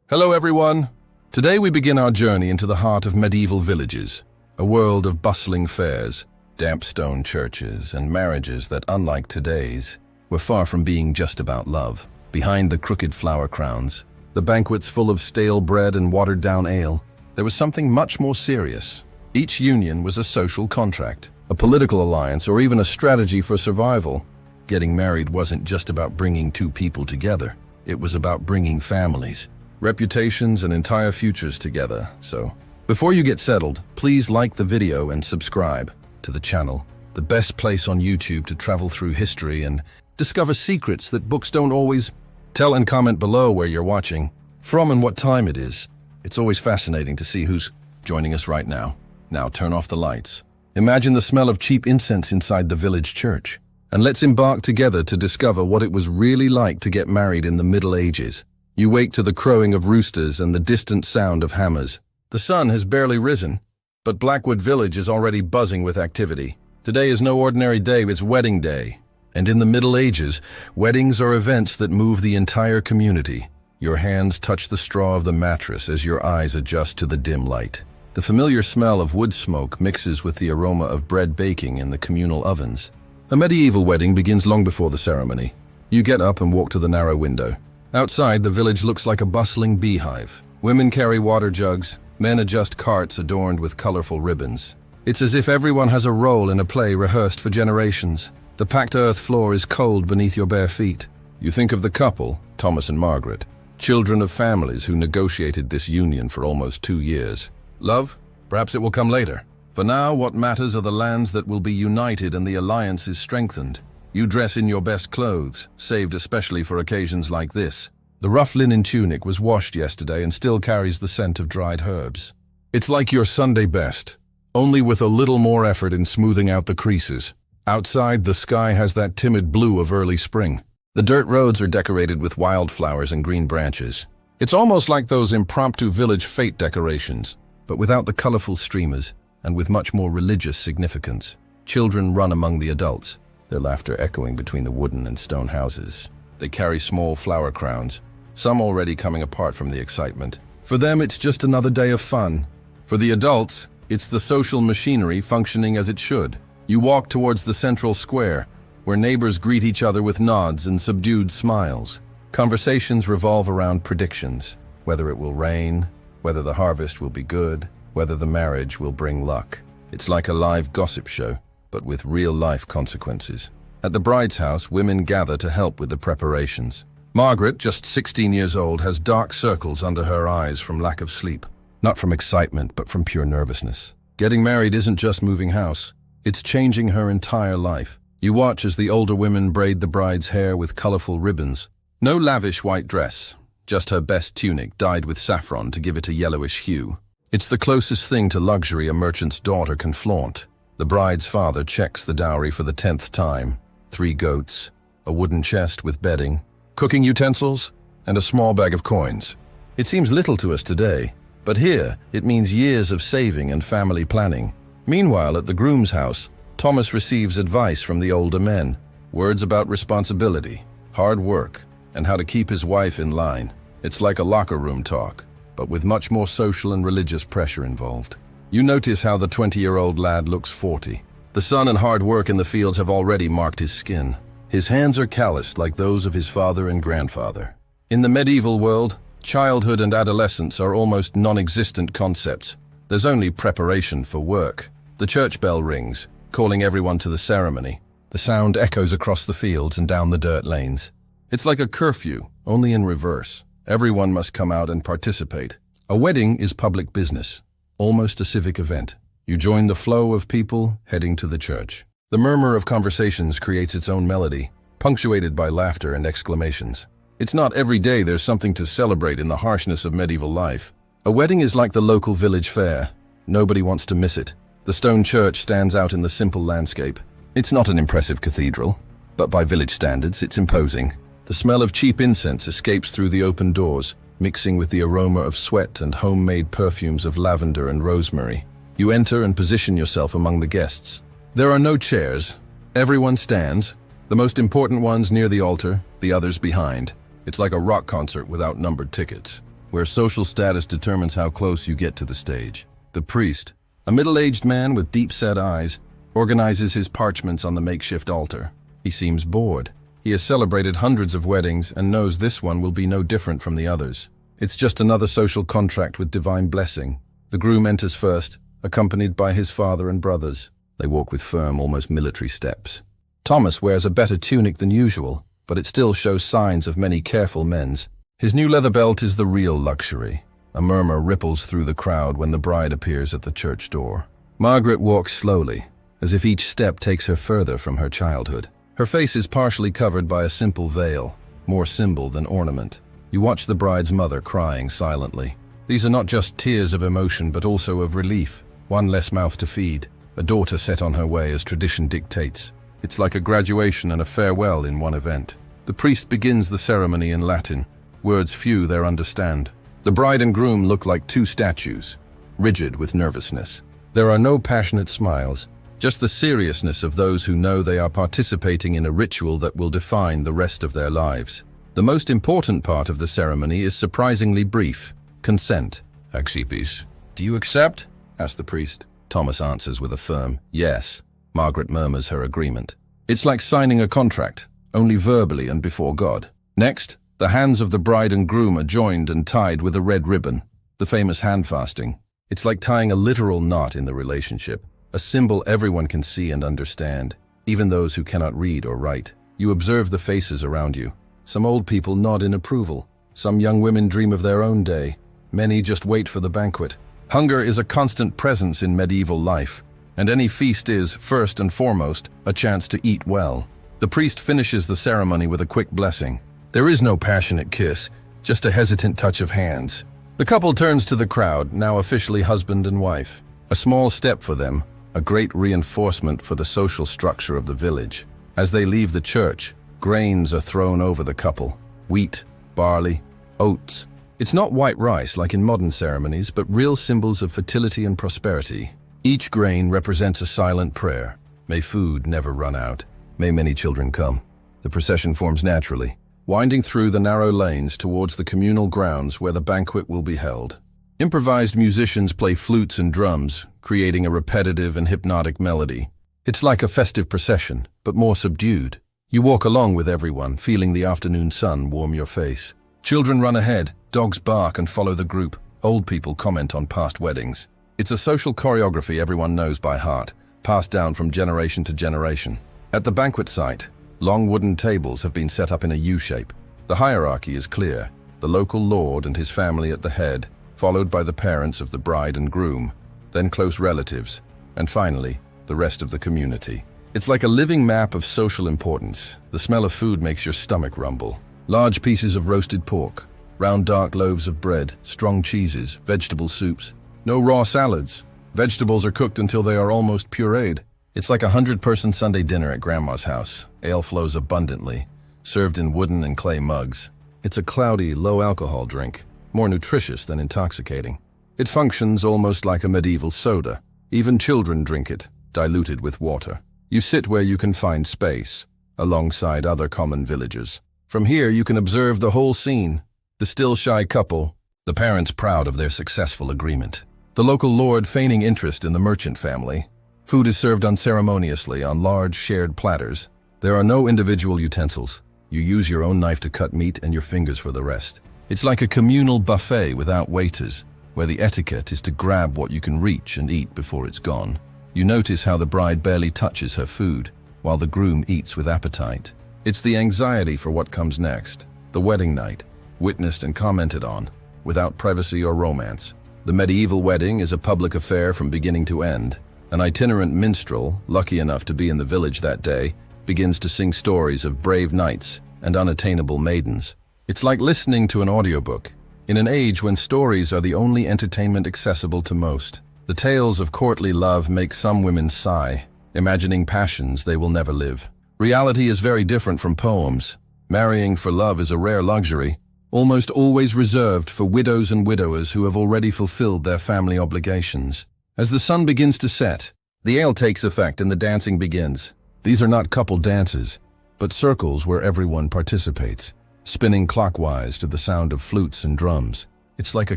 Hello everyone! Today we begin our journey into the heart of medieval villages, a world of bustling fairs, damp stone churches, and marriages that, unlike today's, were far from being just about love. Behind the crooked flower crowns, the banquets full of stale bread and watered-down ale, there was something much more serious. Each union was a social contract, a political alliance, or even a strategy for survival. Getting married wasn't just about bringing two people together. It was about bringing families, reputations, and entire futures together. So, before you get settled, please like the video and subscribe to the channel, the best place on YouTube to travel through history and discover secrets that books don't always tell, and comment below where you're watching from and what time it is. It's always fascinating to see who's joining us right now. Now turn off the lights. Imagine the smell of cheap incense inside the village church, and let's embark together to discover what it was really like to get married in the Middle Ages. You wake to the crowing of roosters and the distant sound of hammers. The sun has barely risen, but Blackwood Village is already buzzing with activity. Today is no ordinary day, it's wedding day. And in the Middle Ages, weddings are events that move the entire community. Your hands touch the straw of the mattress as your eyes adjust to the dim light. The familiar smell of wood smoke mixes with the aroma of bread baking in the communal ovens. A medieval wedding begins long before the ceremony. You get up and walk to the narrow window. Outside, the village looks like a bustling beehive. Women carry water jugs, men adjust carts adorned with colorful ribbons. It's as if everyone has a role in a play rehearsed for generations. The packed earth floor is cold beneath your bare feet. You think of the couple, Thomas and Margaret, children of families who negotiated this union for almost 2 years. Love? Perhaps it will come later. For now, what matters are the lands that will be united and the alliance is strengthened. You dress in your best clothes, saved especially for occasions like this. The rough linen tunic was washed yesterday and still carries the scent of dried herbs. It's like your Sunday best, only with a little more effort in smoothing out the creases. Outside, the sky has that timid blue of early spring. The dirt roads are decorated with wildflowers and green branches. It's almost like those impromptu village fete decorations, but without the colorful streamers and with much more religious significance. Children run among the adults, their laughter echoing between the wooden and stone houses. They carry small flower crowns, some already coming apart from the excitement. For them, it's just another day of fun. For the adults, it's the social machinery functioning as it should. You walk towards the central square, where neighbors greet each other with nods and subdued smiles. Conversations revolve around predictions, whether it will rain, whether the harvest will be good, whether the marriage will bring luck. It's like a live gossip show, but with real-life consequences. At the bride's house, women gather to help with the preparations. Margaret, just 16 years old, has dark circles under her eyes from lack of sleep. Not from excitement, but from pure nervousness. Getting married isn't just moving house. It's changing her entire life. You watch as the older women braid the bride's hair with colorful ribbons. No lavish white dress, just her best tunic dyed with saffron to give it a yellowish hue. It's the closest thing to luxury a merchant's daughter can flaunt. The bride's father checks the dowry for the 10th time. 3 goats, a wooden chest with bedding, cooking utensils, and a small bag of coins. It seems little to us today, but here it means years of saving and family planning. Meanwhile, at the groom's house, Thomas receives advice from the older men. Words about responsibility, hard work, and how to keep his wife in line. It's like a locker room talk, but with much more social and religious pressure involved. You notice how the 20-year-old lad looks 40. The sun and hard work in the fields have already marked his skin. His hands are calloused like those of his father and grandfather. In the medieval world, childhood and adolescence are almost non-existent concepts. There's only preparation for work. The church bell rings, calling everyone to the ceremony. The sound echoes across the fields and down the dirt lanes. It's like a curfew, only in reverse. Everyone must come out and participate. A wedding is public business, almost a civic event. You join the flow of people heading to the church. The murmur of conversations creates its own melody, punctuated by laughter and exclamations. It's not every day there's something to celebrate in the harshness of medieval life. A wedding is like the local village fair. Nobody wants to miss it. The stone church stands out in the simple landscape. It's not an impressive cathedral, but by village standards, it's imposing. The smell of cheap incense escapes through the open doors, mixing with the aroma of sweat and homemade perfumes of lavender and rosemary. You enter and position yourself among the guests. There are no chairs. Everyone stands, the most important ones near the altar, the others behind. It's like a rock concert without numbered tickets. where social status determines how close you get to the stage. The priest, a middle-aged man with deep-set eyes, organizes his parchments on the makeshift altar. He seems bored. He has celebrated hundreds of weddings and knows this one will be no different from the others. It's just another social contract with divine blessing. The groom enters first, accompanied by his father and brothers. They walk with firm, almost military steps. Thomas wears a better tunic than usual, but it still shows signs of many careful men's. His new leather belt is the real luxury. A murmur ripples through the crowd when the bride appears at the church door. Margaret walks slowly, as if each step takes her further from her childhood. Her face is partially covered by a simple veil, more symbol than ornament. You watch the bride's mother crying silently. These are not just tears of emotion, but also of relief. One less mouth to feed, a daughter set on her way as tradition dictates. It's like a graduation and a farewell in one event. The priest begins the ceremony in Latin, words few there understand. The bride and groom look like two statues, rigid with nervousness. There are no passionate smiles, just the seriousness of those who know they are participating in a ritual that will define the rest of their lives. The most important part of the ceremony is surprisingly brief: consent. "Axipis, do you accept?" asks the priest. Thomas answers with a firm yes. Margaret murmurs her agreement. It's like signing a contract, only verbally and before God. Next, the hands of the bride and groom are joined and tied with a red ribbon, the famous handfasting. It's like tying a literal knot in the relationship, a symbol everyone can see and understand, even those who cannot read or write. You observe the faces around you. Some old people nod in approval. Some young women dream of their own day. Many just wait for the banquet. Hunger is a constant presence in medieval life, and any feast is, first and foremost, a chance to eat well. The priest finishes the ceremony with a quick blessing. There is no passionate kiss, just a hesitant touch of hands. The couple turns to the crowd, now officially husband and wife. A small step for them, a great reinforcement for the social structure of the village. As they leave the church, grains are thrown over the couple. Wheat, barley, oats. It's not white rice like in modern ceremonies, but real symbols of fertility and prosperity. Each grain represents a silent prayer. May food never run out. May many children come. The procession forms naturally, winding through the narrow lanes towards the communal grounds where the banquet will be held. Improvised musicians play flutes and drums, creating a repetitive and hypnotic melody. It's like a festive procession, but more subdued. You walk along with everyone, feeling the afternoon sun warm your face. Children run ahead, dogs bark and follow the group. Old people comment on past weddings. It's a social choreography everyone knows by heart, passed down from generation to generation. At the banquet site, long wooden tables have been set up in a U-shape. The hierarchy is clear, the local lord and his family at the head, followed by the parents of the bride and groom, then close relatives, and finally, the rest of the community. It's like a living map of social importance. The smell of food makes your stomach rumble. Large pieces of roasted pork, round dark loaves of bread, strong cheeses, vegetable soups. No raw salads. Vegetables are cooked until they are almost pureed. It's like a 100-person Sunday dinner at Grandma's house. Ale flows abundantly, served in wooden and clay mugs. It's a cloudy, low-alcohol drink, more nutritious than intoxicating. It functions almost like a medieval soda. Even children drink it, diluted with water. You sit where you can find space, alongside other common villagers. From here, you can observe the whole scene. The still shy couple, the parents proud of their successful agreement. The local lord feigning interest in the merchant family. Food is served unceremoniously on large shared platters. There are no individual utensils. You use your own knife to cut meat and your fingers for the rest. It's like a communal buffet without waiters, where the etiquette is to grab what you can reach and eat before it's gone. You notice how the bride barely touches her food, while the groom eats with appetite. It's the anxiety for what comes next, the wedding night, witnessed and commented on, without privacy or romance. The medieval wedding is a public affair from beginning to end. An itinerant minstrel, lucky enough to be in the village that day, begins to sing stories of brave knights and unattainable maidens. It's like listening to an audiobook, in an age when stories are the only entertainment accessible to most. The tales of courtly love make some women sigh, imagining passions they will never live. Reality is very different from poems. Marrying for love is a rare luxury, almost always reserved for widows and widowers who have already fulfilled their family obligations. As the sun begins to set, the ale takes effect and the dancing begins. These are not couple dances, but circles where everyone participates, spinning clockwise to the sound of flutes and drums. It's like a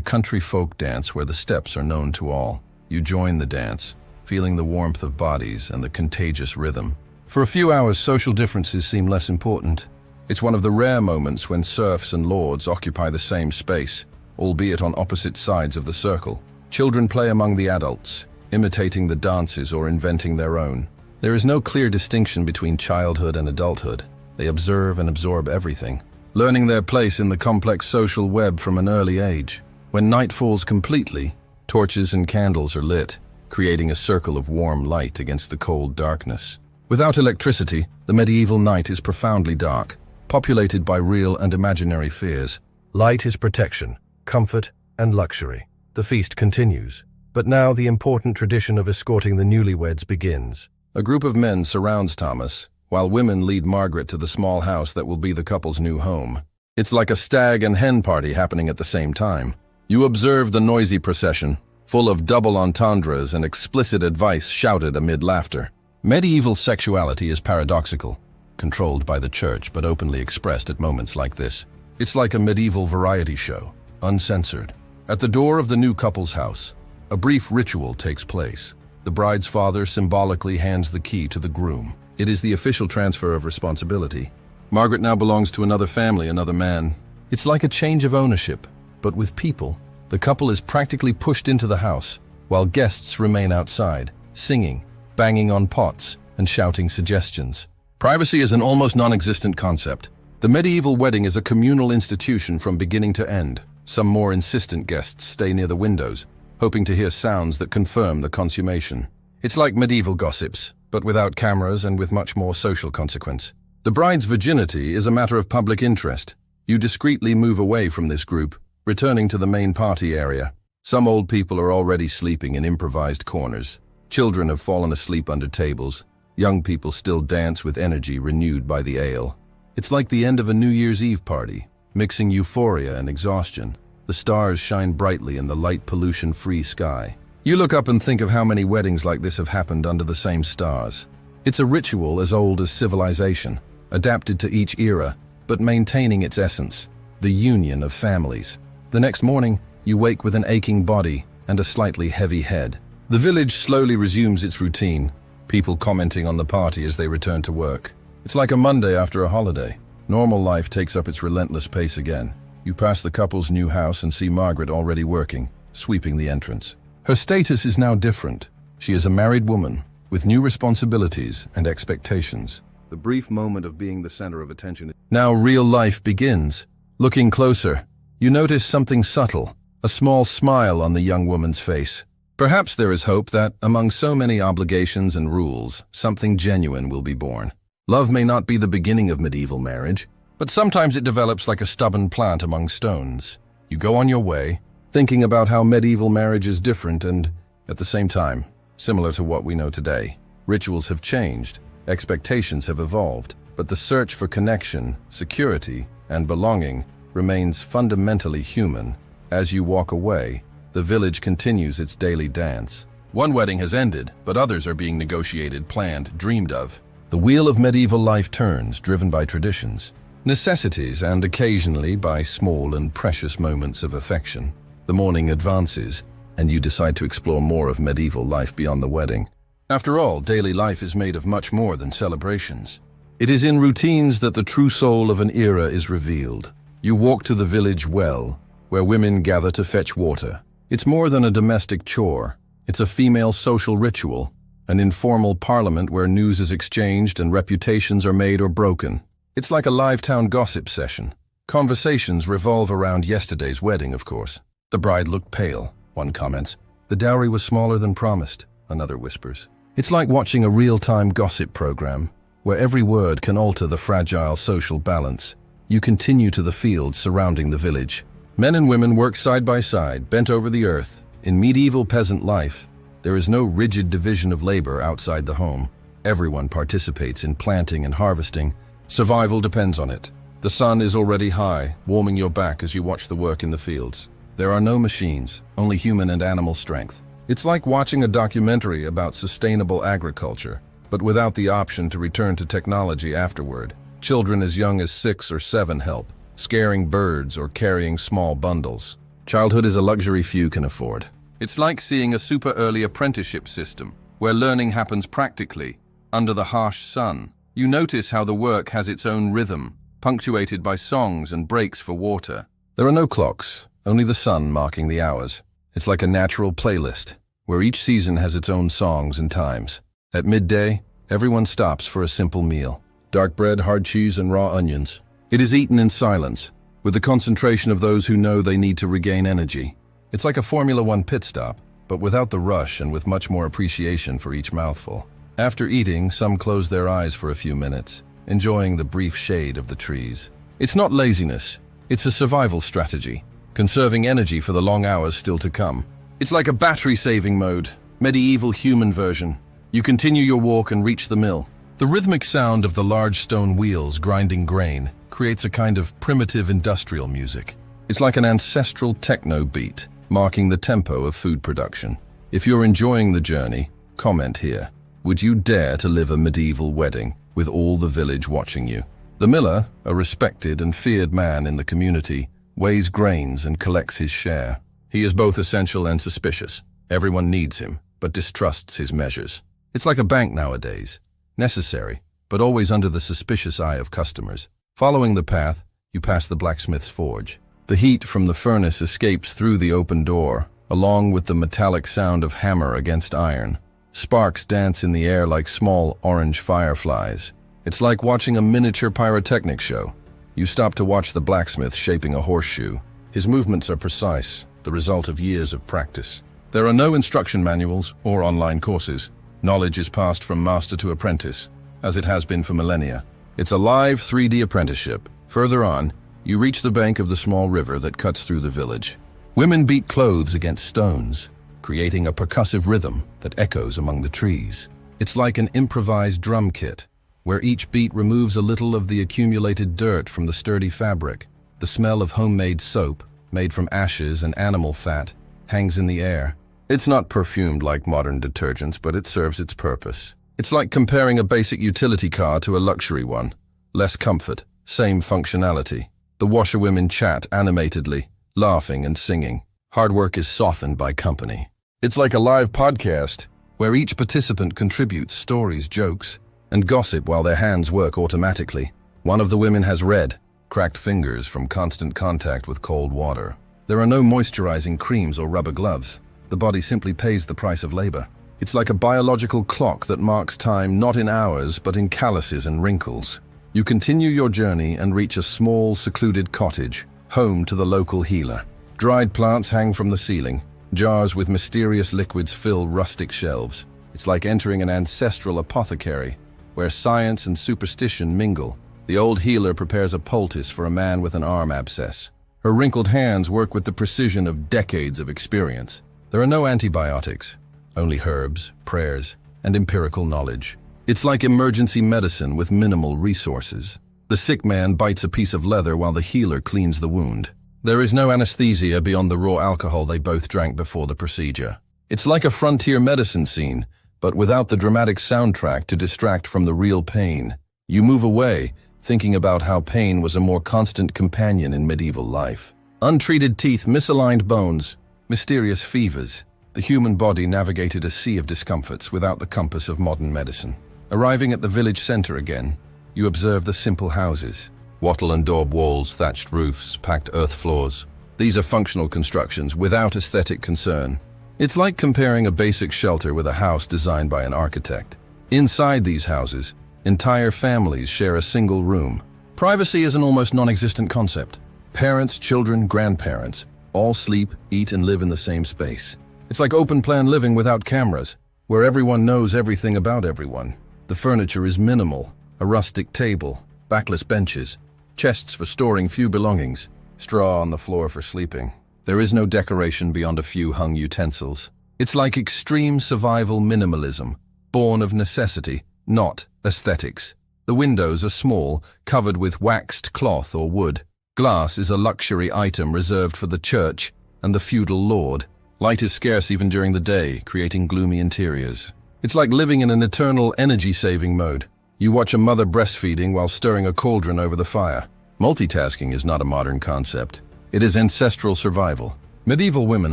country folk dance where the steps are known to all. You join the dance, feeling the warmth of bodies and the contagious rhythm. For a few hours, social differences seem less important. It's one of the rare moments when serfs and lords occupy the same space, albeit on opposite sides of the circle. Children play among the adults, imitating the dances or inventing their own. There is no clear distinction between childhood and adulthood. They observe and absorb everything, learning their place in the complex social web from an early age. When night falls completely, torches and candles are lit, creating a circle of warm light against the cold darkness. Without electricity, the medieval night is profoundly dark, populated by real and imaginary fears. Light is protection, comfort, and luxury. The feast continues, but now the important tradition of escorting the newlyweds begins. A group of men surrounds Thomas, while women lead Margaret to the small house that will be the couple's new home. It's like a stag and hen party happening at the same time. You observe the noisy procession, full of double entendres and explicit advice shouted amid laughter. Medieval sexuality is paradoxical, controlled by the church but openly expressed at moments like this. It's like a medieval variety show, uncensored. At the door of the new couple's house, a brief ritual takes place. The bride's father symbolically hands the key to the groom. It is the official transfer of responsibility. Margaret now belongs to another family, another man. It's like a change of ownership, but with people. The couple is practically pushed into the house, while guests remain outside, singing, banging on pots, and shouting suggestions. Privacy is an almost non-existent concept. The medieval wedding is a communal institution from beginning to end. Some more insistent guests stay near the windows, hoping to hear sounds that confirm the consummation. It's like medieval gossips, but without cameras and with much more social consequence. The bride's virginity is a matter of public interest. You discreetly move away from this group, returning to the main party area. Some old people are already sleeping in improvised corners. Children have fallen asleep under tables. Young people still dance with energy renewed by the ale. It's like the end of a New Year's Eve party, mixing euphoria and exhaustion. The stars shine brightly in the light pollution-free sky. You look up and think of how many weddings like this have happened under the same stars. It's a ritual as old as civilization, adapted to each era, but maintaining its essence, the union of families. The next morning, you wake with an aching body and a slightly heavy head. The village slowly resumes its routine, people commenting on the party as they return to work. It's like a Monday after a holiday. Normal life takes up its relentless pace again. You pass the couple's new house and see Margaret already working, sweeping the entrance. Her status is now different. She is a married woman, with new responsibilities and expectations. The brief moment of being the center of attention. Now real life begins. Looking closer, you notice something subtle, a small smile on the young woman's face. Perhaps there is hope that, among so many obligations and rules, something genuine will be born. Love may not be the beginning of medieval marriage, but sometimes it develops like a stubborn plant among stones. You go on your way, thinking about how medieval marriage is different and, at the same time, similar to what we know today. Rituals have changed, expectations have evolved, but the search for connection, security, and belonging remains fundamentally human. As you walk away, the village continues its daily dance. One wedding has ended, but others are being negotiated, planned, dreamed of. The wheel of medieval life turns, driven by traditions, necessities, and occasionally by small and precious moments of affection. The morning advances, and you decide to explore more of medieval life beyond the wedding. After all, daily life is made of much more than celebrations. It is in routines that the true soul of an era is revealed. You walk to the village well, where women gather to fetch water. It's more than a domestic chore. It's a female social ritual, an informal parliament where news is exchanged and reputations are made or broken. It's like a live town gossip session. Conversations revolve around yesterday's wedding, of course. The bride looked pale, one comments. The dowry was smaller than promised, another whispers. It's like watching a real-time gossip program, where every word can alter the fragile social balance. You continue to the fields surrounding the village. Men and women work side by side, bent over the earth. In medieval peasant life, there is no rigid division of labor outside the home. Everyone participates in planting and harvesting. Survival depends on it. The sun is already high, warming your back as you watch the work in the fields. There are no machines, only human and animal strength. It's like watching a documentary about sustainable agriculture, but without the option to return to technology afterward. Children as young as 6 or 7 help, scaring birds or carrying small bundles. Childhood is a luxury few can afford. It's like seeing a super early apprenticeship system, where learning happens practically, under the harsh sun. You notice how the work has its own rhythm, punctuated by songs and breaks for water. There are no clocks, only the sun marking the hours. It's like a natural playlist, where each season has its own songs and times. At midday, everyone stops for a simple meal. Dark bread, hard cheese, and raw onions. It is eaten in silence, with the concentration of those who know they need to regain energy. It's like a Formula One pit stop, but without the rush and with much more appreciation for each mouthful. After eating, some close their eyes for a few minutes, enjoying the brief shade of the trees. It's not laziness, it's a survival strategy, conserving energy for the long hours still to come. It's like a battery-saving mode, medieval human version. You continue your walk and reach the mill. The rhythmic sound of the large stone wheels grinding grain creates a kind of primitive industrial music. It's like an ancestral techno beat, marking the tempo of food production. If you're enjoying the journey, comment here. Would you dare to live a medieval wedding with all the village watching you? The miller, a respected and feared man in the community, weighs grains and collects his share. He is both essential and suspicious. Everyone needs him, but distrusts his measures. It's like a bank nowadays. Necessary, but always under the suspicious eye of customers. Following the path, you pass the blacksmith's forge. The heat from the furnace escapes through the open door, along with the metallic sound of hammer against iron. Sparks dance in the air like small orange fireflies. It's like watching a miniature pyrotechnic show. You stop to watch the blacksmith shaping a horseshoe. His movements are precise, the result of years of practice. There are no instruction manuals or online courses. Knowledge is passed from master to apprentice, as it has been for millennia. It's a live 3D apprenticeship. Further on, you reach the bank of the small river that cuts through the village. Women beat clothes against stones, creating a percussive rhythm that echoes among the trees. It's like an improvised drum kit, where each beat removes a little of the accumulated dirt from the sturdy fabric. The smell of homemade soap, made from ashes and animal fat, hangs in the air. It's not perfumed like modern detergents, but it serves its purpose. It's like comparing a basic utility car to a luxury one. Less comfort, same functionality. The washerwomen chat animatedly, laughing and singing. Hard work is softened by company. It's like a live podcast, where each participant contributes stories, jokes, and gossip while their hands work automatically. One of the women has red, cracked fingers from constant contact with cold water. There are no moisturizing creams or rubber gloves. The body simply pays the price of labor. It's like a biological clock that marks time not in hours but in calluses and wrinkles. You continue your journey and reach a small, secluded cottage, home to the local healer. Dried plants hang from the ceiling. Jars with mysterious liquids fill rustic shelves. It's like entering an ancestral apothecary, where science and superstition mingle. The old healer prepares a poultice for a man with an arm abscess. Her wrinkled hands work with the precision of decades of experience. There are no antibiotics, only herbs, prayers, and empirical knowledge. It's like emergency medicine with minimal resources. The sick man bites a piece of leather while the healer cleans the wound. There is no anesthesia beyond the raw alcohol they both drank before the procedure. It's like a frontier medicine scene, but without the dramatic soundtrack to distract from the real pain. You move away, thinking about how pain was a more constant companion in medieval life. Untreated teeth, misaligned bones, mysterious fevers. The human body navigated a sea of discomforts without the compass of modern medicine. Arriving at the village center again, you observe the simple houses. Wattle and daub walls, thatched roofs, packed earth floors. These are functional constructions without aesthetic concern. It's like comparing a basic shelter with a house designed by an architect. Inside these houses, entire families share a single room. Privacy is an almost non-existent concept. Parents, children, grandparents, all sleep, eat, and live in the same space. It's like open-plan living without cameras, where everyone knows everything about everyone. The furniture is minimal, a rustic table, backless benches, chests for storing few belongings, straw on the floor for sleeping. There is no decoration beyond a few hung utensils. It's like extreme survival minimalism, born of necessity, not aesthetics. The windows are small, covered with waxed cloth or wood. Glass is a luxury item reserved for the church and the feudal lord. Light is scarce even during the day, creating gloomy interiors. It's like living in an eternal energy-saving mode. You watch a mother breastfeeding while stirring a cauldron over the fire. Multitasking is not a modern concept. It is ancestral survival. Medieval women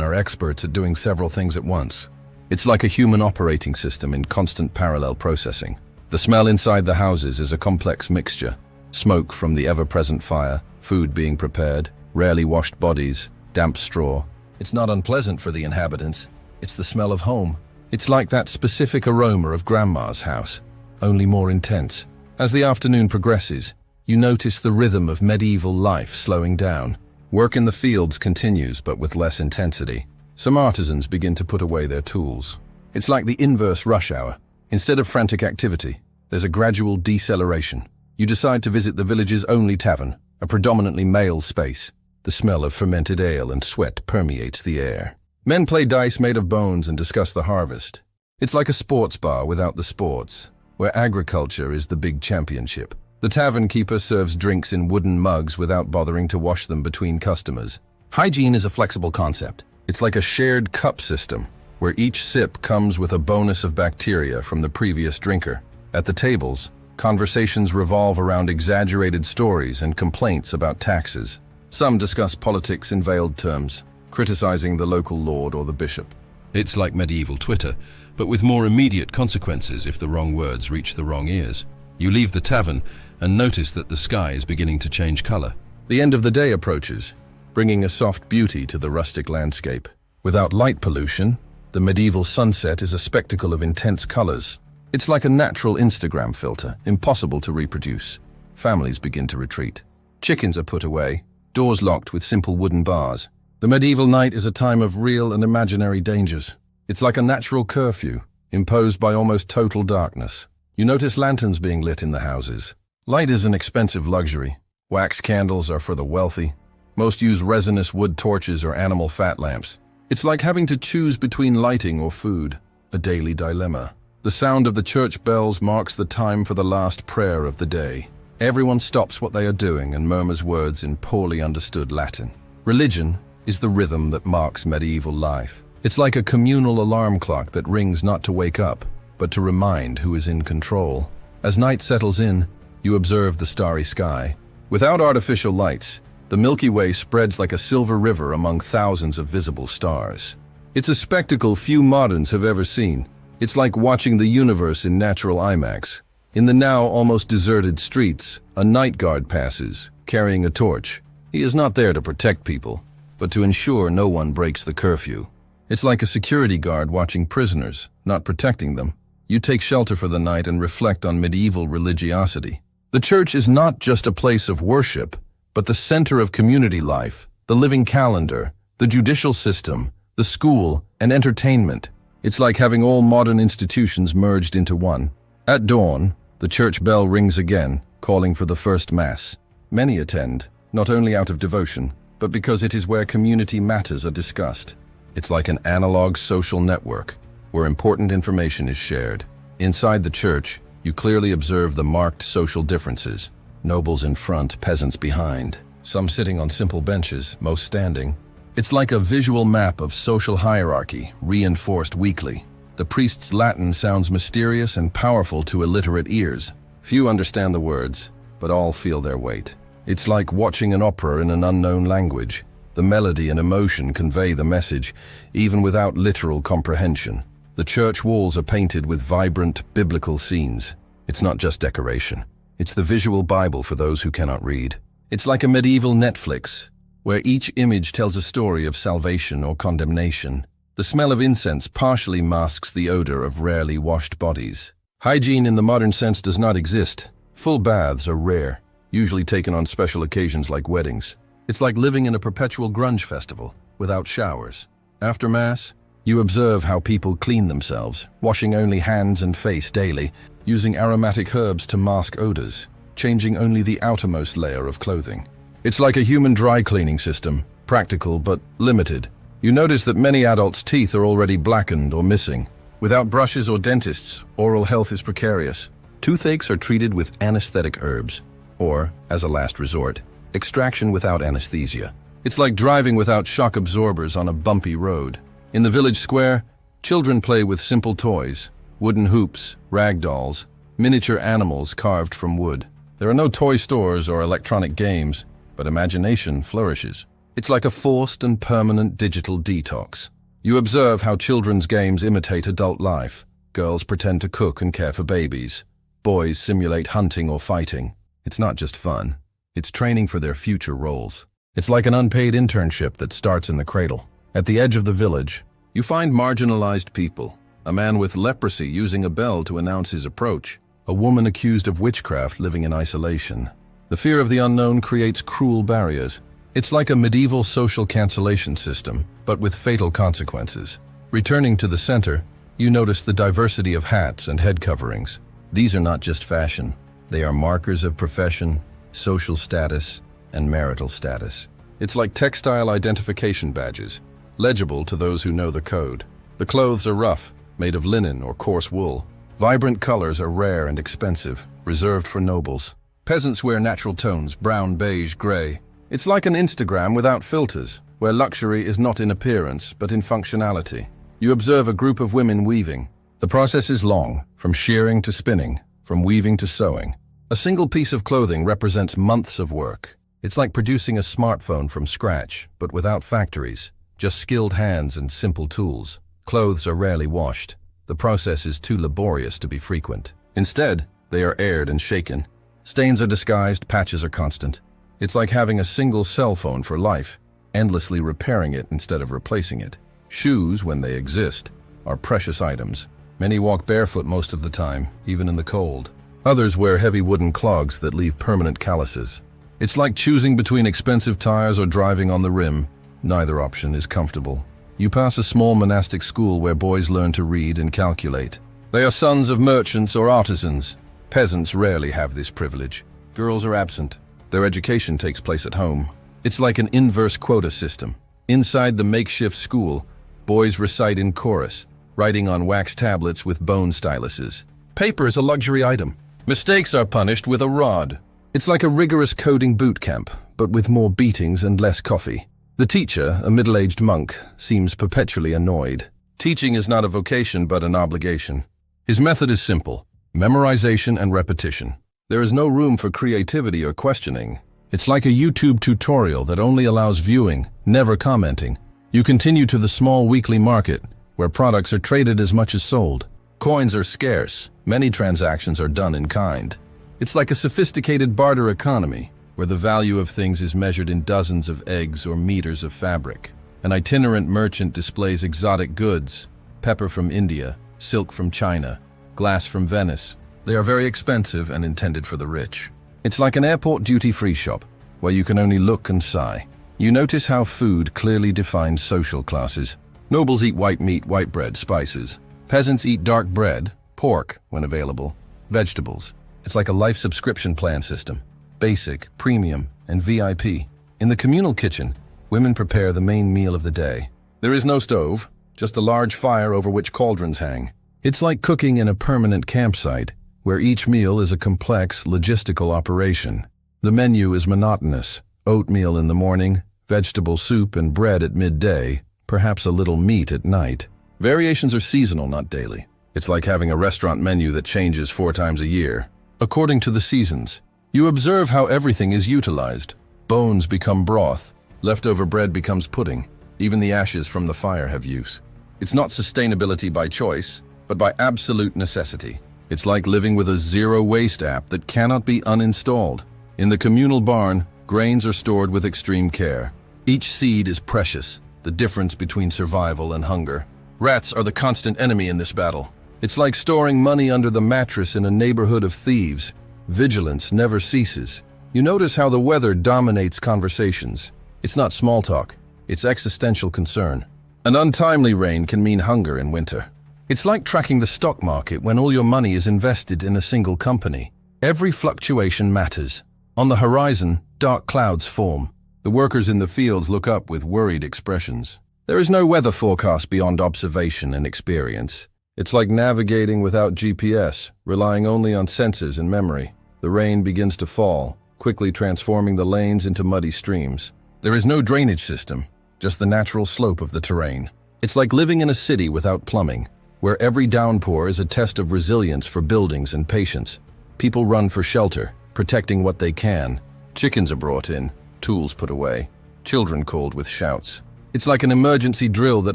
are experts at doing several things at once. It's like a human operating system in constant parallel processing. The smell inside the houses is a complex mixture. Smoke from the ever-present fire, food being prepared, rarely washed bodies, damp straw. It's not unpleasant for the inhabitants. It's the smell of home. It's like that specific aroma of grandma's house, only more intense. As the afternoon progresses, you notice the rhythm of medieval life slowing down. Work in the fields continues, but with less intensity. Some artisans begin to put away their tools. It's like the inverse rush hour. Instead of frantic activity, there's a gradual deceleration. You decide to visit the village's only tavern, a predominantly male space. The smell of fermented ale and sweat permeates the air. Men play dice made of bones and discuss the harvest. It's like a sports bar without the sports, where agriculture is the big championship. The tavern keeper serves drinks in wooden mugs without bothering to wash them between customers. Hygiene is a flexible concept. It's like a shared cup system, where each sip comes with a bonus of bacteria from the previous drinker. At the tables, conversations revolve around exaggerated stories and complaints about taxes. Some discuss politics in veiled terms, criticizing the local lord or the bishop. It's like medieval Twitter, but with more immediate consequences if the wrong words reach the wrong ears. You leave the tavern and notice that the sky is beginning to change color. The end of the day approaches, bringing a soft beauty to the rustic landscape. Without light pollution, the medieval sunset is a spectacle of intense colors. It's like a natural Instagram filter, impossible to reproduce. Families begin to retreat. Chickens are put away, doors locked with simple wooden bars. The medieval night is a time of real and imaginary dangers. It's like a natural curfew, imposed by almost total darkness. You notice lanterns being lit in the houses. Light is an expensive luxury. Wax candles are for the wealthy. Most use resinous wood torches or animal fat lamps. It's like having to choose between lighting or food, a daily dilemma. The sound of the church bells marks the time for the last prayer of the day. Everyone stops what they are doing and murmurs words in poorly understood Latin. Religion is the rhythm that marks medieval life. It's like a communal alarm clock that rings not to wake up, but to remind who is in control. As night settles in, you observe the starry sky. Without artificial lights, the Milky Way spreads like a silver river among thousands of visible stars. It's a spectacle few moderns have ever seen. It's like watching the universe in natural IMAX. In the now almost deserted streets, a night guard passes, carrying a torch. He is not there to protect people, but to ensure no one breaks the curfew. It's like a security guard watching prisoners, not protecting them. You take shelter for the night and reflect on medieval religiosity. The church is not just a place of worship, but the center of community life, the living calendar, the judicial system, the school, and entertainment. It's like having all modern institutions merged into one. At dawn, the church bell rings again, calling for the first mass. Many attend, not only out of devotion, but because it is where community matters are discussed. It's like an analog social network, where important information is shared. Inside the church, you clearly observe the marked social differences. Nobles in front, peasants behind. Some sitting on simple benches, most standing. It's like a visual map of social hierarchy, reinforced weekly. The priest's Latin sounds mysterious and powerful to illiterate ears. Few understand the words, but all feel their weight. It's like watching an opera in an unknown language. The melody and emotion convey the message, even without literal comprehension. The church walls are painted with vibrant, biblical scenes. It's not just decoration. It's the visual Bible for those who cannot read. It's like a medieval Netflix, where each image tells a story of salvation or condemnation. The smell of incense partially masks the odor of rarely washed bodies. Hygiene in the modern sense does not exist. Full baths are rare, usually taken on special occasions like weddings. It's like living in a perpetual grunge festival, without showers. After Mass, you observe how people clean themselves, washing only hands and face daily, using aromatic herbs to mask odors, changing only the outermost layer of clothing. It's like a human dry cleaning system, practical but limited. You notice that many adults' teeth are already blackened or missing. Without brushes or dentists, oral health is precarious. Toothaches are treated with anesthetic herbs, or, as a last resort, extraction without anesthesia. It's like driving without shock absorbers on a bumpy road. In the village square, children play with simple toys, wooden hoops, rag dolls, miniature animals carved from wood. There are no toy stores or electronic games, but imagination flourishes. It's like a forced and permanent digital detox. You observe how children's games imitate adult life. Girls pretend to cook and care for babies. Boys simulate hunting or fighting. It's not just fun. It's training for their future roles. It's like an unpaid internship that starts in the cradle. At the edge of the village, you find marginalized people. A man with leprosy using a bell to announce his approach. A woman accused of witchcraft living in isolation. The fear of the unknown creates cruel barriers. It's like a medieval social cancellation system, but with fatal consequences. Returning to the center, you notice the diversity of hats and head coverings. These are not just fashion. They are markers of profession, social status, and marital status. It's like textile identification badges, legible to those who know the code. The clothes are rough, made of linen or coarse wool. Vibrant colors are rare and expensive, reserved for nobles. Peasants wear natural tones, brown, beige, gray. It's like an Instagram without filters, where luxury is not in appearance, but in functionality. You observe a group of women weaving. The process is long, from shearing to spinning, from weaving to sewing. A single piece of clothing represents months of work. It's like producing a smartphone from scratch, but without factories, just skilled hands and simple tools. Clothes are rarely washed. The process is too laborious to be frequent. Instead, they are aired and shaken. Stains are disguised, patches are constant. It's like having a single cell phone for life, endlessly repairing it instead of replacing it. Shoes, when they exist, are precious items. Many walk barefoot most of the time, even in the cold. Others wear heavy wooden clogs that leave permanent calluses. It's like choosing between expensive tires or driving on the rim. Neither option is comfortable. You pass a small monastic school where boys learn to read and calculate. They are sons of merchants or artisans. Peasants rarely have this privilege. Girls are absent. Their education takes place at home. It's like an inverse quota system. Inside the makeshift school, boys recite in chorus, writing on wax tablets with bone styluses. Paper is a luxury item. Mistakes are punished with a rod. It's like a rigorous coding boot camp, but with more beatings and less coffee. The teacher, a middle-aged monk, seems perpetually annoyed. Teaching is not a vocation but an obligation. His method is simple: memorization and repetition. There is no room for creativity or questioning. It's like a YouTube tutorial that only allows viewing, never commenting. You continue to the small weekly market, where products are traded as much as sold. Coins are scarce. Many transactions are done in kind. It's like a sophisticated barter economy, where the value of things is measured in dozens of eggs or meters of fabric. An itinerant merchant displays exotic goods: pepper from India, silk from China, glass from Venice. They are very expensive and intended for the rich. It's like an airport duty-free shop, where you can only look and sigh. You notice how food clearly defines social classes. Nobles eat white meat, white bread, spices. Peasants eat dark bread, pork, when available, vegetables. It's like a life subscription plan system. Basic, premium, and VIP. In the communal kitchen, women prepare the main meal of the day. There is no stove, just a large fire over which cauldrons hang. It's like cooking in a permanent campsite, where each meal is a complex, logistical operation. The menu is monotonous: oatmeal in the morning, vegetable soup and bread at midday, perhaps a little meat at night. Variations are seasonal, not daily. It's like having a restaurant menu that changes 4 times a year. According to the seasons, you observe how everything is utilized. Bones become broth, leftover bread becomes pudding. Even the ashes from the fire have use. It's not sustainability by choice, but by absolute necessity. It's like living with a zero-waste app that cannot be uninstalled. In the communal barn, grains are stored with extreme care. Each seed is precious, the difference between survival and hunger. Rats are the constant enemy in this battle. It's like storing money under the mattress in a neighborhood of thieves. Vigilance never ceases. You notice how the weather dominates conversations. It's not small talk, it's existential concern. An untimely rain can mean hunger in winter. It's like tracking the stock market when all your money is invested in a single company. Every fluctuation matters. On the horizon, dark clouds form. The workers in the fields look up with worried expressions. There is no weather forecast beyond observation and experience. It's like navigating without GPS, relying only on senses and memory. The rain begins to fall, quickly transforming the lanes into muddy streams. There is no drainage system, just the natural slope of the terrain. It's like living in a city without plumbing, where every downpour is a test of resilience for buildings and patience. People run for shelter, protecting what they can. Chickens are brought in, tools put away. children called with shouts. It's like an emergency drill that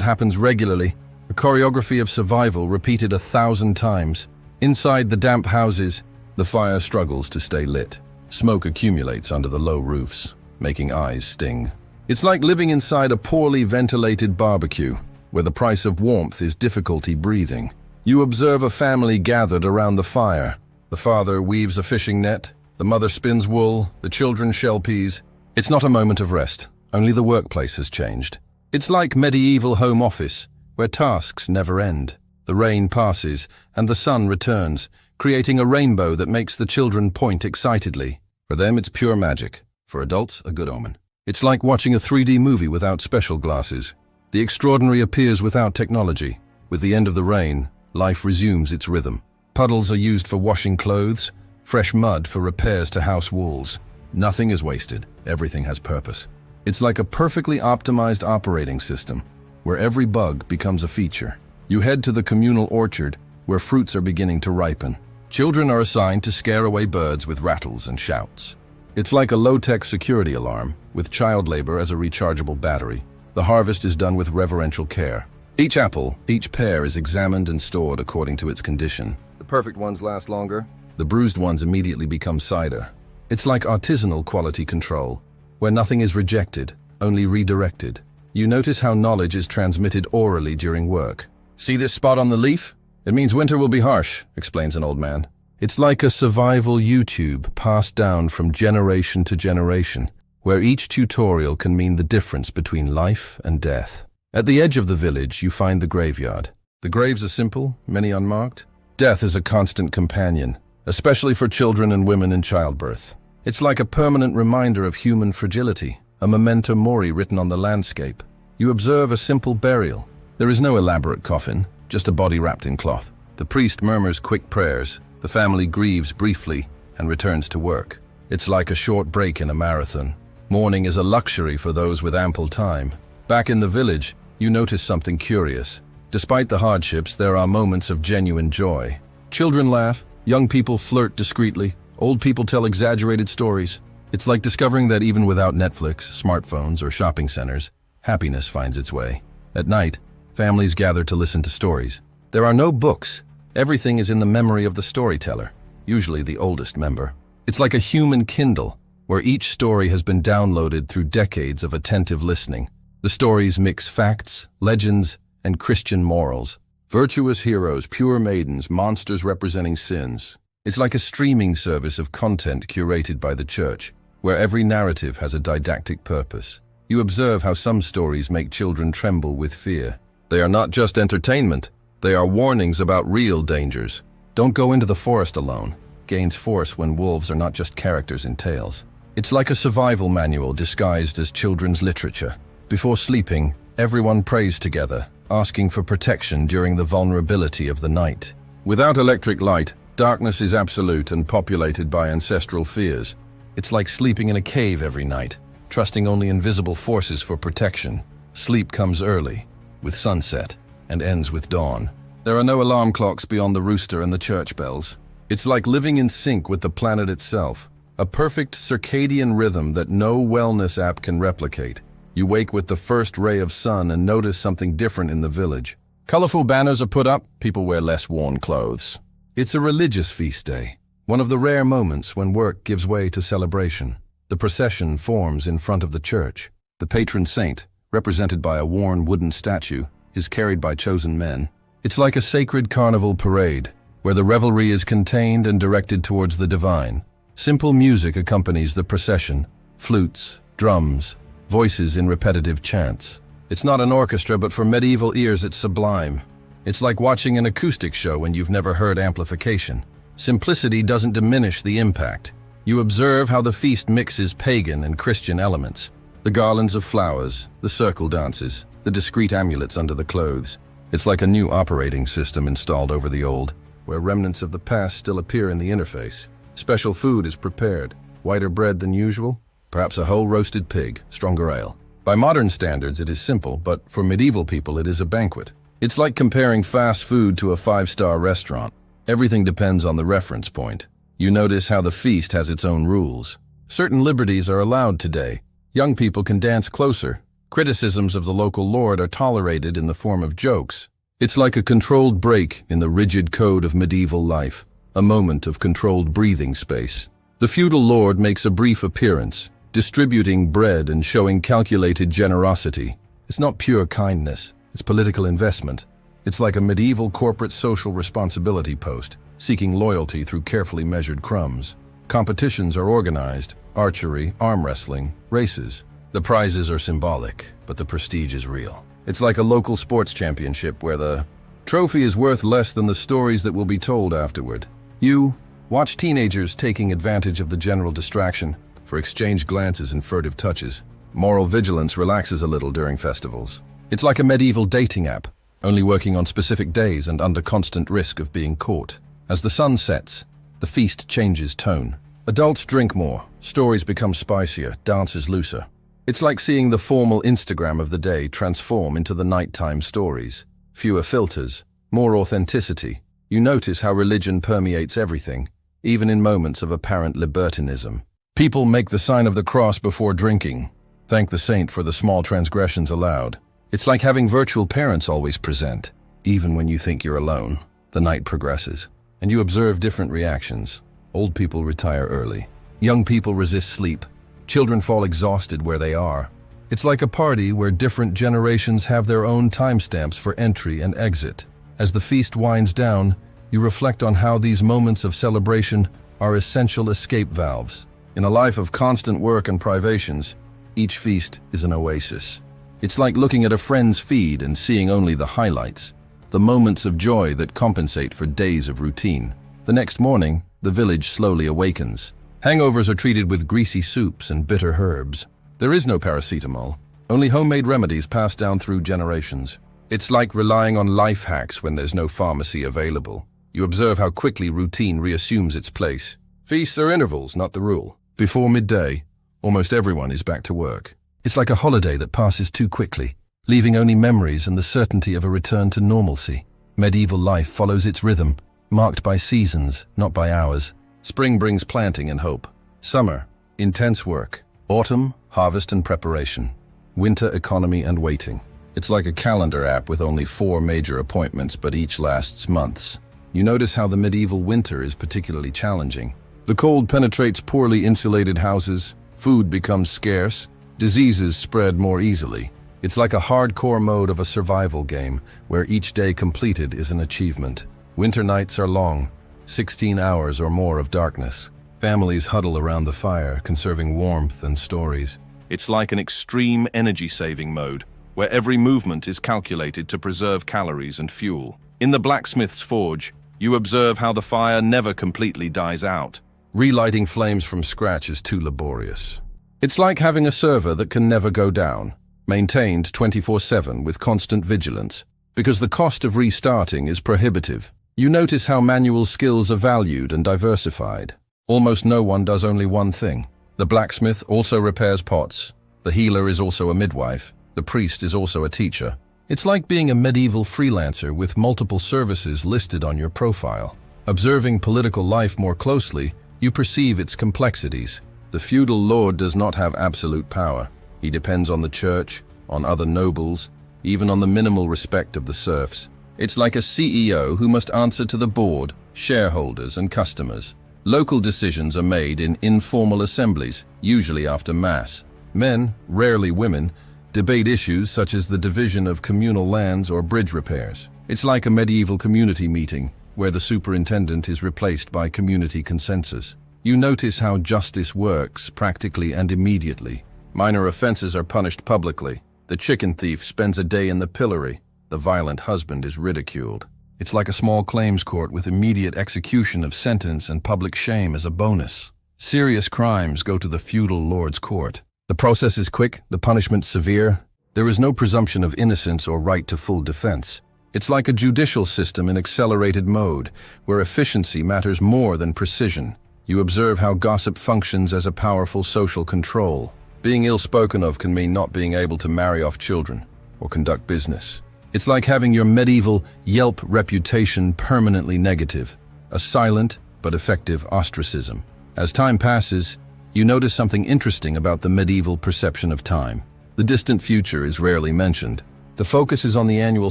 happens regularly, a choreography of survival repeated 1,000 times. Inside the damp houses, the fire struggles to stay lit. Smoke accumulates under the low roofs, making eyes sting. It's like living inside a poorly ventilated barbecue, where the price of warmth is difficulty breathing. You observe a family gathered around the fire. The father weaves a fishing net, the mother spins wool, the children shell peas. It's not a moment of rest, only the workplace has changed. It's like medieval home office, where tasks never end. The rain passes, and the sun returns, creating a rainbow that makes the children point excitedly. For them, it's pure magic. For adults, a good omen. It's like watching a 3D movie without special glasses. The extraordinary appears without technology. With the end of the rain, life resumes its rhythm. Puddles are used for washing clothes, fresh mud for repairs to house walls. Nothing is wasted. Everything has purpose. It's like a perfectly optimized operating system, where every bug becomes a feature. You head to the communal orchard, where fruits are beginning to ripen. Children are assigned to scare away birds with rattles and shouts. It's like a low-tech security alarm, with child labor as a rechargeable battery. The harvest is done with reverential care. Each apple, each pear is examined and stored according to its condition. The perfect ones last longer. The bruised ones immediately become cider. It's like artisanal quality control, where nothing is rejected, only redirected. You notice how knowledge is transmitted orally during work. See this spot on the leaf? It means winter will be harsh, explains an old man. It's like a survival YouTube passed down from generation to generation, where each tutorial can mean the difference between life and death. At the edge of the village, you find the graveyard. The graves are simple, many unmarked. Death is a constant companion, especially for children and women in childbirth. It's like a permanent reminder of human fragility, a memento mori written on the landscape. You observe a simple burial. There is no elaborate coffin, just a body wrapped in cloth. The priest murmurs quick prayers. The family grieves briefly and returns to work. It's like a short break in a marathon. Mourning is a luxury for those with ample time. Back in the village, you notice something curious. Despite the hardships, there are moments of genuine joy. Children laugh, young people flirt discreetly, old people tell exaggerated stories. It's like discovering that even without Netflix, smartphones, or shopping centers, happiness finds its way. At night, families gather to listen to stories. There are no books. Everything is in the memory of the storyteller, usually the oldest member. It's like a human Kindle, where each story has been downloaded through decades of attentive listening. The stories mix facts, legends, and Christian morals. Virtuous heroes, pure maidens, monsters representing sins. It's like a streaming service of content curated by the church, where every narrative has a didactic purpose. You observe how some stories make children tremble with fear. They are not just entertainment. They are warnings about real dangers. Don't go into the forest alone. Gains force when wolves are not just characters in tales. It's like a survival manual disguised as children's literature. Before sleeping, everyone prays together, asking for protection during the vulnerability of the night. Without electric light, darkness is absolute and populated by ancestral fears. It's like sleeping in a cave every night, trusting only invisible forces for protection. Sleep comes early, with sunset, and ends with dawn. There are no alarm clocks beyond the rooster and the church bells. It's like living in sync with the planet itself, a perfect circadian rhythm that no wellness app can replicate. You wake with the first ray of sun and notice something different in the village. Colorful banners are put up, people wear less worn clothes. It's a religious feast day, one of the rare moments when work gives way to celebration. The procession forms in front of the church. The patron saint, represented by a worn wooden statue, is carried by chosen men. It's like a sacred carnival parade, where the revelry is contained and directed towards the divine. Simple music accompanies the procession, flutes, drums, voices in repetitive chants. It's not an orchestra, but for medieval ears it's sublime. It's like watching an acoustic show when you've never heard amplification. Simplicity doesn't diminish the impact. You observe how the feast mixes pagan and Christian elements. The garlands of flowers, the circle dances, the discreet amulets under the clothes. It's like a new operating system installed over the old, where remnants of the past still appear in the interface. Special food is prepared, whiter bread than usual, perhaps a whole roasted pig, stronger ale. By modern standards it is simple, but for medieval people it is a banquet. It's like comparing fast food to a 5-star restaurant. Everything depends on the reference point. You notice how the feast has its own rules. Certain liberties are allowed today. Young people can dance closer. Criticisms of the local lord are tolerated in the form of jokes. It's like a controlled break in the rigid code of medieval life, a moment of controlled breathing space. The feudal lord makes a brief appearance, distributing bread and showing calculated generosity. It's not pure kindness, it's political investment. It's like a medieval corporate social responsibility post, seeking loyalty through carefully measured crumbs. Competitions are organized: archery, arm wrestling, races. The prizes are symbolic, but the prestige is real. It's like a local sports championship where the trophy is worth less than the stories that will be told afterward. You watch teenagers taking advantage of the general distraction for exchanged glances and furtive touches. Moral vigilance relaxes a little during festivals. It's like a medieval dating app, only working on specific days and under constant risk of being caught. As the sun sets, the feast changes tone. Adults drink more, stories become spicier, dances looser. It's like seeing the formal Instagram of the day transform into the nighttime stories. Fewer filters, more authenticity. You notice how religion permeates everything, even in moments of apparent libertinism. People make the sign of the cross before drinking. Thank the saint for the small transgressions allowed. It's like having virtual parents always present. Even when you think you're alone, the night progresses, and you observe different reactions. Old people retire early. Young people resist sleep. Children fall exhausted where they are. It's like a party where different generations have their own timestamps for entry and exit. As the feast winds down, you reflect on how these moments of celebration are essential escape valves. In a life of constant work and privations, each feast is an oasis. It's like looking at a friend's feed and seeing only the highlights, the moments of joy that compensate for days of routine. The next morning, the village slowly awakens. Hangovers are treated with greasy soups and bitter herbs. There is no paracetamol, only homemade remedies passed down through generations. It's like relying on life hacks when there's no pharmacy available. You observe how quickly routine reassumes its place. Feasts are intervals, not the rule. Before midday, almost everyone is back to work. It's like a holiday that passes too quickly, leaving only memories and the certainty of a return to normalcy. Medieval life follows its rhythm, marked by seasons, not by hours. Spring brings planting and hope. Summer, intense work. Autumn, harvest and preparation. Winter, economy and waiting. It's like a calendar app with only 4 major appointments, but each lasts months. You notice how the medieval winter is particularly challenging. The cold penetrates poorly insulated houses, food becomes scarce, diseases spread more easily. It's like a hardcore mode of a survival game, where each day completed is an achievement. Winter nights are long, 16 hours or more of darkness. Families huddle around the fire, conserving warmth and stories. It's like an extreme energy-saving mode, where every movement is calculated to preserve calories and fuel. In the blacksmith's forge, you observe how the fire never completely dies out. Relighting flames from scratch is too laborious. It's like having a server that can never go down, maintained 24/7 with constant vigilance, because the cost of restarting is prohibitive. You notice how manual skills are valued and diversified. Almost no one does only one thing. The blacksmith also repairs pots. The healer is also a midwife. The priest is also a teacher. It's like being a medieval freelancer with multiple services listed on your profile. Observing political life more closely, you perceive its complexities. The feudal lord does not have absolute power. He depends on the church, on other nobles, even on the minimal respect of the serfs. It's like a CEO who must answer to the board, shareholders, and customers. Local decisions are made in informal assemblies, usually after mass. Men, rarely women, debate issues such as the division of communal lands or bridge repairs. It's like a medieval community meeting, where the superintendent is replaced by community consensus. You notice how justice works practically and immediately. Minor offenses are punished publicly. The chicken thief spends a day in the pillory. The violent husband is ridiculed. It's like a small claims court with immediate execution of sentence and public shame as a bonus. Serious crimes go to the feudal lord's court. The process is quick, the punishment severe. There is no presumption of innocence or right to full defense. It's like a judicial system in accelerated mode, where efficiency matters more than precision. You observe how gossip functions as a powerful social control. Being ill-spoken of can mean not being able to marry off children or conduct business. It's like having your medieval Yelp reputation permanently negative, a silent but effective ostracism. As time passes, you notice something interesting about the medieval perception of time. The distant future is rarely mentioned. The focus is on the annual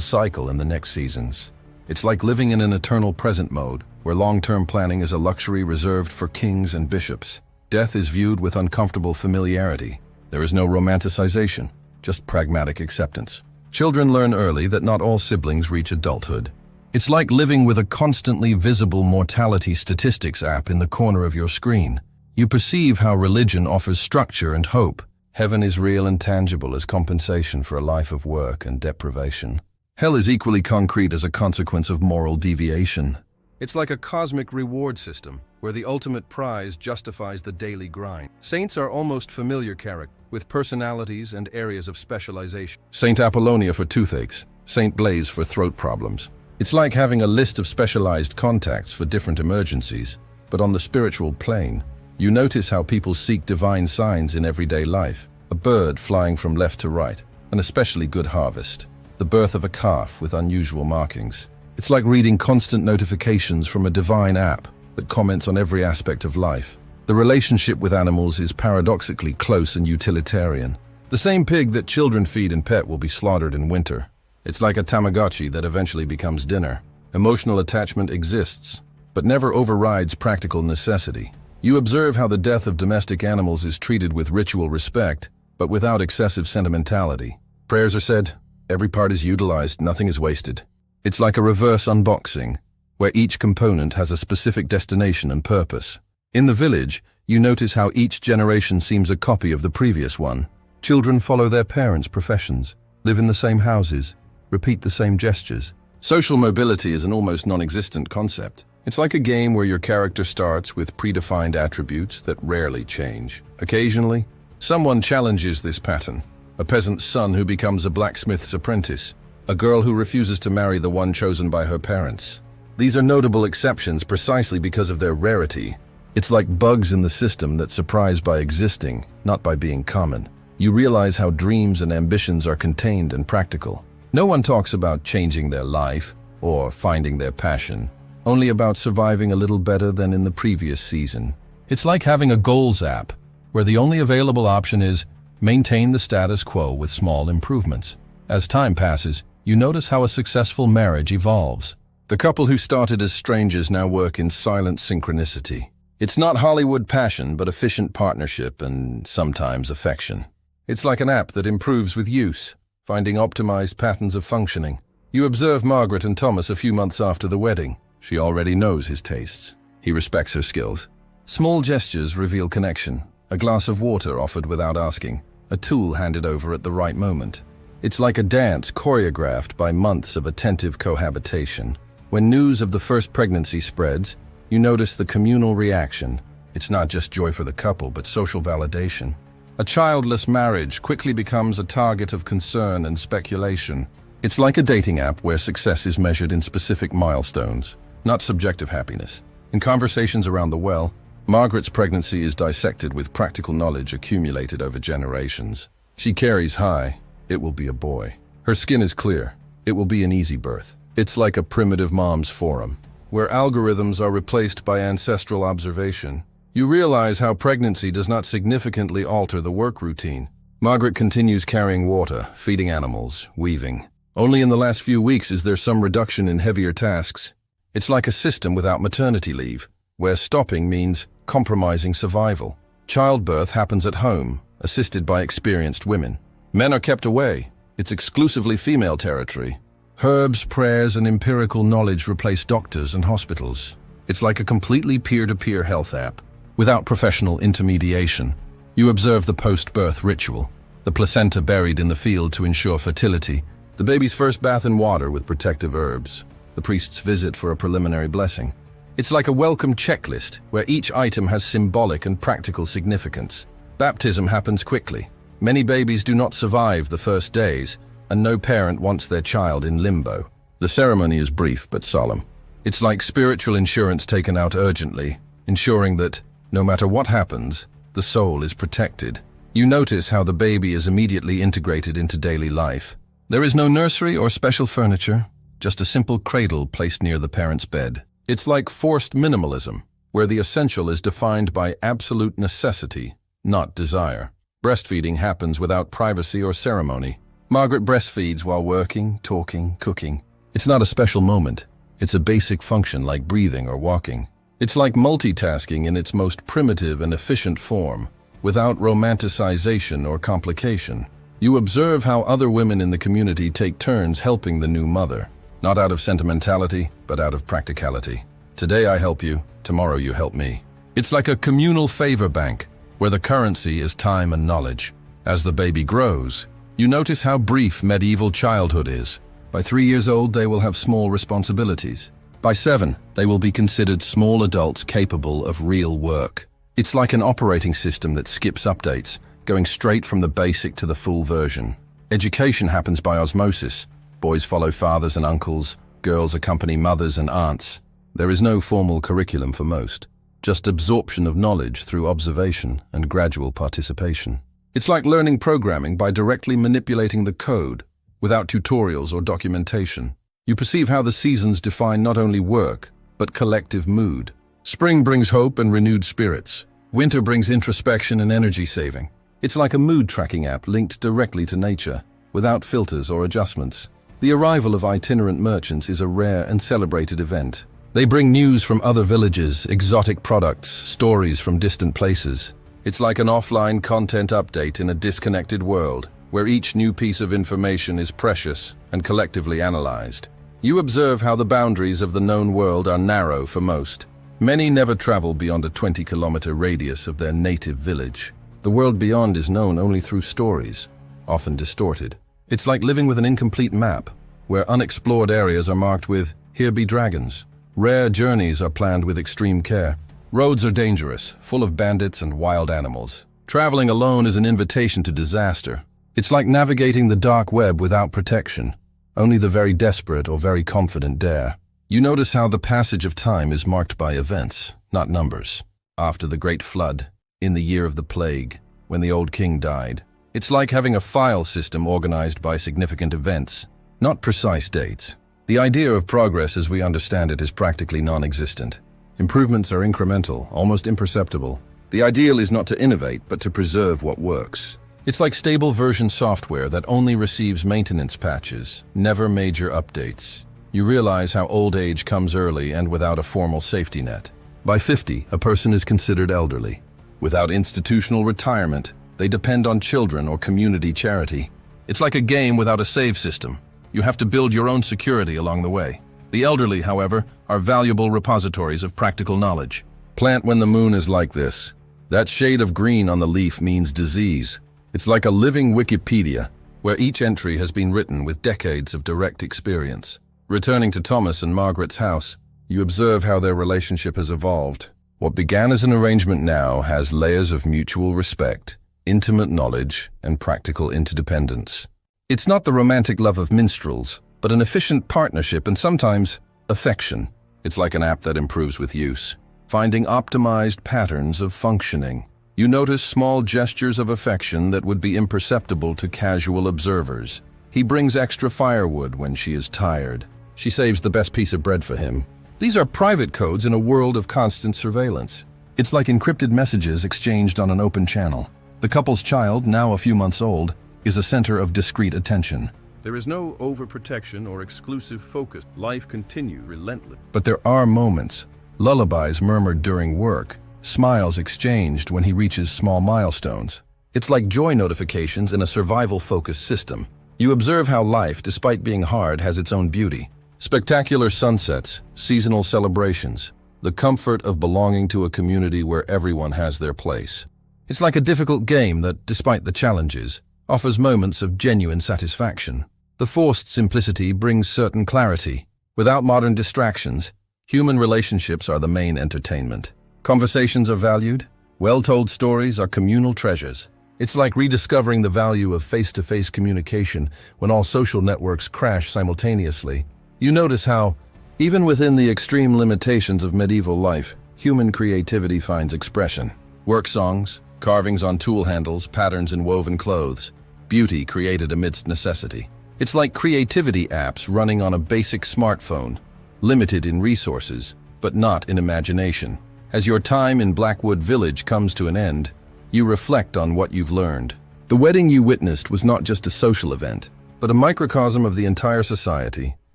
cycle and the next seasons. It's like living in an eternal present mode, where long-term planning is a luxury reserved for kings and bishops. Death is viewed with uncomfortable familiarity. There is no romanticization, just pragmatic acceptance. Children learn early that not all siblings reach adulthood. It's like living with a constantly visible mortality statistics app in the corner of your screen. You perceive how religion offers structure and hope. Heaven is real and tangible as compensation for a life of work and deprivation. Hell is equally concrete as a consequence of moral deviation. It's like a cosmic reward system, where the ultimate prize justifies the daily grind. Saints are almost familiar characters, with personalities and areas of specialization. Saint Apollonia for toothaches, Saint Blaise for throat problems. It's like having a list of specialized contacts for different emergencies, but on the spiritual plane, you notice how people seek divine signs in everyday life. A bird flying from left to right, an especially good harvest. The birth of a calf with unusual markings. It's like reading constant notifications from a divine app that comments on every aspect of life. The relationship with animals is paradoxically close and utilitarian. The same pig that children feed and pet will be slaughtered in winter. It's like a Tamagotchi that eventually becomes dinner. Emotional attachment exists, but never overrides practical necessity. You observe how the death of domestic animals is treated with ritual respect, but without excessive sentimentality. Prayers are said, every part is utilized, nothing is wasted. It's like a reverse unboxing, where each component has a specific destination and purpose. In the village, you notice how each generation seems a copy of the previous one. Children follow their parents' professions, live in the same houses, repeat the same gestures. Social mobility is an almost non-existent concept. It's like a game where your character starts with predefined attributes that rarely change. Occasionally, someone challenges this pattern. A peasant's son who becomes a blacksmith's apprentice. A girl who refuses to marry the one chosen by her parents. These are notable exceptions precisely because of their rarity. It's like bugs in the system that surprise by existing, not by being common. You realize how dreams and ambitions are contained and practical. No one talks about changing their life or finding their passion, only about surviving a little better than in the previous season. It's like having a goals app, where the only available option is maintain the status quo with small improvements. As time passes, you notice how a successful marriage evolves. The couple who started as strangers now work in silent synchronicity. It's not Hollywood passion, but efficient partnership and sometimes affection. It's like an app that improves with use, finding optimized patterns of functioning. You observe Margaret and Thomas a few months after the wedding. She already knows his tastes. He respects her skills. Small gestures reveal connection. A glass of water offered without asking. A tool handed over at the right moment. It's like a dance choreographed by months of attentive cohabitation. When news of the first pregnancy spreads, you notice the communal reaction. It's not just joy for the couple, but social validation. A childless marriage quickly becomes a target of concern and speculation. It's like a dating app where success is measured in specific milestones, not subjective happiness. In conversations around the well, Margaret's pregnancy is dissected with practical knowledge accumulated over generations. She carries high, it will be a boy. Her skin is clear, it will be an easy birth. It's like a primitive mom's forum, where algorithms are replaced by ancestral observation. You realize how pregnancy does not significantly alter the work routine. Margaret continues carrying water, feeding animals, weaving. Only in the last few weeks is there some reduction in heavier tasks. It's like a system without maternity leave, where stopping means compromising survival. Childbirth happens at home, assisted by experienced women. Men are kept away. It's exclusively female territory. Herbs, prayers, and empirical knowledge replace doctors and hospitals. It's like a completely peer-to-peer health app, without professional intermediation. You observe the post-birth ritual, the placenta buried in the field to ensure fertility, the baby's first bath in water with protective herbs, the priest's visit for a preliminary blessing. It's like a welcome checklist, where each item has symbolic and practical significance. Baptism happens quickly. Many babies do not survive the first days, and no parent wants their child in limbo. The ceremony is brief but solemn. It's like spiritual insurance taken out urgently, ensuring that, no matter what happens, the soul is protected. You notice how the baby is immediately integrated into daily life. There is no nursery or special furniture, just a simple cradle placed near the parent's bed. It's like forced minimalism. where the essential is defined by absolute necessity, not desire. Breastfeeding happens without privacy or ceremony. Margaret breastfeeds while working, talking, cooking. It's not a special moment. It's a basic function like breathing or walking. It's like multitasking in its most primitive and efficient form, without romanticization or complication. You observe how other women in the community take turns helping the new mother, not out of sentimentality, but out of practicality. Today I help you, tomorrow you help me. It's like a communal favor bank, where the currency is time and knowledge. As the baby grows, you notice how brief medieval childhood is. By 3 years old, they will have small responsibilities. By 7, they will be considered small adults capable of real work. It's like an operating system that skips updates, going straight from the basic to the full version. Education happens by osmosis. Boys follow fathers and uncles, girls accompany mothers and aunts. There is no formal curriculum for most, just absorption of knowledge through observation and gradual participation. It's like learning programming by directly manipulating the code, without tutorials or documentation. You perceive how the seasons define not only work, but collective mood. Spring brings hope and renewed spirits. Winter brings introspection and energy saving. It's like a mood tracking app linked directly to nature, without filters or adjustments. The arrival of itinerant merchants is a rare and celebrated event. They bring news from other villages, exotic products, stories from distant places. It's like an offline content update in a disconnected world, where each new piece of information is precious and collectively analyzed. You observe how the boundaries of the known world are narrow for most. Many never travel beyond a 20-kilometer radius of their native village. The world beyond is known only through stories, often distorted. It's like living with an incomplete map, where unexplored areas are marked with "Here be dragons." Rare journeys are planned with extreme care. Roads are dangerous, full of bandits and wild animals. Traveling alone is an invitation to disaster. It's like navigating the dark web without protection. Only the very desperate or very confident dare. You notice how the passage of time is marked by events, not numbers. After the Great Flood, in the year of the plague, when the old king died. It's like having a file system organized by significant events, not precise dates. The idea of progress as we understand it is practically non-existent. Improvements are incremental, almost imperceptible. The ideal is not to innovate, but to preserve what works. It's like stable version software that only receives maintenance patches, never major updates. You realize how old age comes early and without a formal safety net. By 50, a person is considered elderly. Without institutional retirement, they depend on children or community charity. It's like a game without a save system. You have to build your own security along the way. The elderly, however, are valuable repositories of practical knowledge. Plant when the moon is like this. That shade of green on the leaf means disease. It's like a living Wikipedia, where each entry has been written with decades of direct experience. Returning to Thomas and Margaret's house, you observe how their relationship has evolved. What began as an arrangement now has layers of mutual respect, intimate knowledge, and practical interdependence. It's not the romantic love of minstrels, but an efficient partnership and sometimes affection. It's like an app that improves with use, finding optimized patterns of functioning. You notice small gestures of affection that would be imperceptible to casual observers. He brings extra firewood when she is tired. She saves the best piece of bread for him. These are private codes in a world of constant surveillance. It's like encrypted messages exchanged on an open channel. The couple's child, now a few months old, is a center of discreet attention. There is no overprotection or exclusive focus. Life continues relentless. But there are moments, lullabies murmured during work, smiles exchanged when he reaches small milestones. It's like joy notifications in a survival-focused system. You observe how life, despite being hard, has its own beauty. Spectacular sunsets, seasonal celebrations, the comfort of belonging to a community where everyone has their place. It's like a difficult game that, despite the challenges, offers moments of genuine satisfaction. The forced simplicity brings certain clarity. Without modern distractions, human relationships are the main entertainment. Conversations are valued. Well-told stories are communal treasures. It's like rediscovering the value of face-to-face communication when all social networks crash simultaneously. You notice how, even within the extreme limitations of medieval life, human creativity finds expression. Work songs, carvings on tool handles, patterns in woven clothes. Beauty created amidst necessity. It's like creativity apps running on a basic smartphone, limited in resources, but not in imagination. As your time in Blackwood Village comes to an end, you reflect on what you've learned. The wedding you witnessed was not just a social event, but a microcosm of the entire society,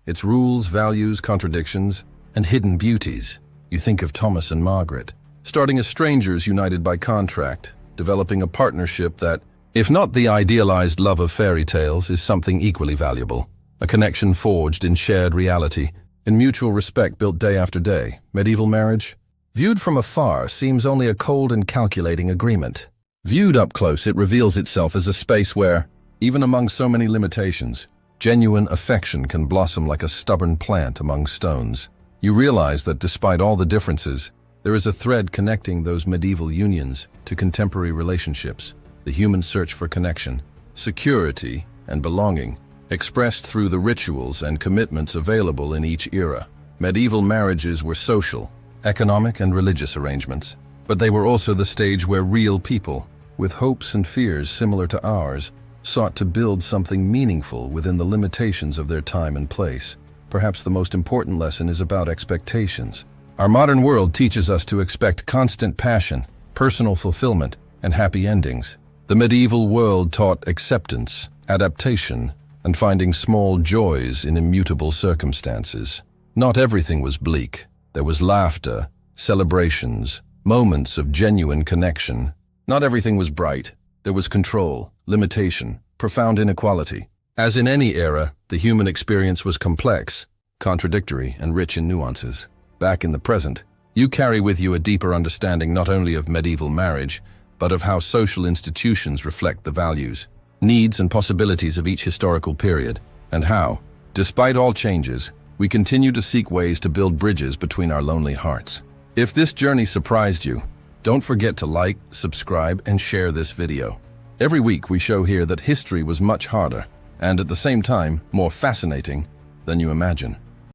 its rules, values, contradictions, and hidden beauties. You think of Thomas and Margaret, starting as strangers united by contract, developing a partnership that, if not the idealized love of fairy tales, is something equally valuable. A connection forged in shared reality, in mutual respect built day after day. Medieval marriage, viewed from afar, seems only a cold and calculating agreement. Viewed up close, it reveals itself as a space where, even among so many limitations, genuine affection can blossom like a stubborn plant among stones. You realize that despite all the differences, there is a thread connecting those medieval unions to contemporary relationships, the human search for connection, security, and belonging, expressed through the rituals and commitments available in each era. Medieval marriages were social, economic, and religious arrangements, but they were also the stage where real people, with hopes and fears similar to ours, sought to build something meaningful within the limitations of their time and place. Perhaps the most important lesson is about expectations. Our modern world teaches us to expect constant passion, personal fulfillment, and happy endings. The medieval world taught acceptance, adaptation, and finding small joys in immutable circumstances. Not everything was bleak. There was laughter, celebrations, moments of genuine connection. Not everything was bright. There was control, limitation, profound inequality. As in any era, the human experience was complex, contradictory, and rich in nuances. Back in the present, you carry with you a deeper understanding not only of medieval marriage, but of how social institutions reflect the values, needs, and possibilities of each historical period, and how, despite all changes, we continue to seek ways to build bridges between our lonely hearts. If this journey surprised you, don't forget to like, subscribe, and share this video. Every week we show here that history was much harder, and at the same time, more fascinating than you imagine.